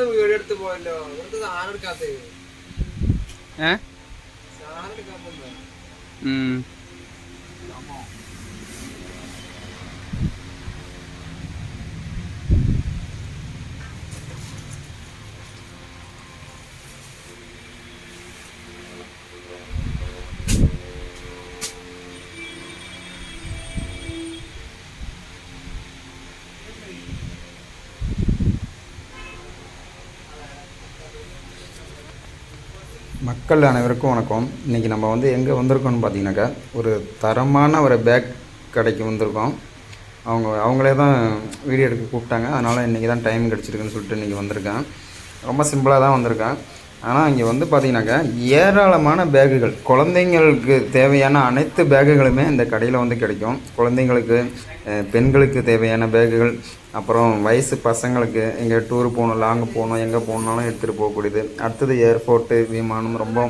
Video എടുത്ത് പോയല്ലോ ഇവിടുത്തെ സാധനം എടുക്കാത്ത സാധനം എടുക്കാത്ത மக்கள் அனைவருக்கும் வணக்கம். இன்றைக்கி நம்ம வந்து எங்கே வந்திருக்கோம்னு பார்த்தீங்கன்னாக்கா, ஒரு தரமான ஒரு பேக் கடைக்கு வந்திருக்கோம். அவங்களே தான் வீடியோ எடுக்க கூப்பிட்டாங்க. அதனால் இன்றைக்கி தான் டைம் கிடச்சிருக்குன்னு சொல்லிட்டு இன்றைக்கி வந்திருக்கேன். ரொம்ப சிம்பிளாக தான் வந்திருக்கேன். ஆனால் இங்கே வந்து பார்த்திங்கனாக்கா ஏராளமான பேக்குகள், குழந்தைங்களுக்கு தேவையான அனைத்து பேக்குகளுமே இந்த கடையில் வந்து கிடைக்கும். குழந்தைங்களுக்கு, பெண்களுக்கு தேவையான பேக்குகள், அப்புறம் வயசு பசங்களுக்கு எங்கே டூர் போகணும், லாங்கு போகணும், எங்கே போகணுன்னாலும் எடுத்துகிட்டு போகக்கூடியது. அடுத்தது ஏர்போர்ட்டு, விமானம், ரொம்ப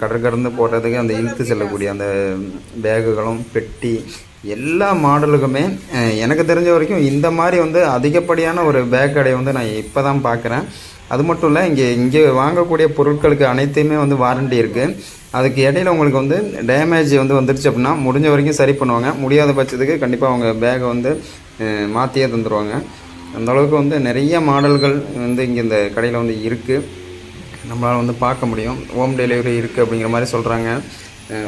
கடற்கடந்து போடுறதுக்கு அந்த இழுத்து செல்லக்கூடிய அந்த பேக்குகளும், பெட்டி, எல்லா மாடலுக்குமே எனக்கு தெரிஞ்ச வரைக்கும் இந்த மாதிரி வந்து அதிகப்படியான ஒரு பேக் கடையை வந்து நான் இப்போ தான் பார்க்குறேன். அது மட்டும் இல்லை, இங்கே வாங்கக்கூடிய பொருட்களுக்கு அனைத்தையுமே வந்து வாரண்டி இருக்குது. அதுக்கு இடையில உங்களுக்கு வந்து டேமேஜ் வந்து வந்துருச்சு அப்படின்னா முடிஞ்ச வரைக்கும் சரி பண்ணுவாங்க. முடியாத பட்சத்துக்கு கண்டிப்பாக அவங்க பேகை வந்து மாற்றியே தந்துடுவாங்க. அந்தளவுக்கு வந்து நிறைய மாடல்கள் வந்து இங்கே இந்த கடையில் வந்து இருக்குது. நம்மளால் வந்து பார்க்க முடியும். ஹோம் டெலிவரி இருக்குது அப்படிங்கிற மாதிரி சொல்கிறாங்க.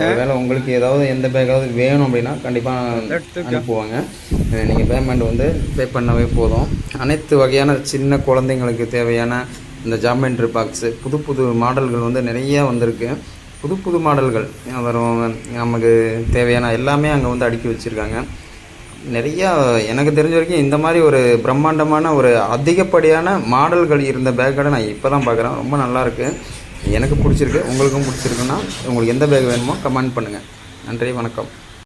ஒருவேளை உங்களுக்கு ஏதாவது எந்த பேக்காவது வேணும் அப்படின்னா கண்டிப்பாக அனுப்புவாங்க. நீங்கள் பேமெண்ட் வந்து பே பண்ணவே போதும். அனைத்து வகையான சின்ன குழந்தைங்களுக்கு தேவையான இந்த ஜாமெண்ட்ரி பாக்ஸு, புது புது மாடல்கள் வந்து நிறைய வந்திருக்கு. புது புது மாடல்கள் வரும். நமக்கு தேவையான எல்லாமே அங்கே வந்து அடுக்கி வச்சுருக்காங்க. நிறையா எனக்கு தெரிஞ்ச வரைக்கும் இந்த மாதிரி ஒரு பிரம்மாண்டமான ஒரு அதிகப்படியான மாடல்கள் இருந்த பேக் கடை நான் இப்போ தான் பார்க்குறேன். ரொம்ப நல்லாயிருக்கு, எனக்கு பிடிச்சிருக்கு. உங்களுக்கும் பிடிச்சிருக்குன்னா உங்களுக்கு எந்த பேக் வேணுமோ கமெண்ட் பண்ணுங்கள். நன்றி, வணக்கம்.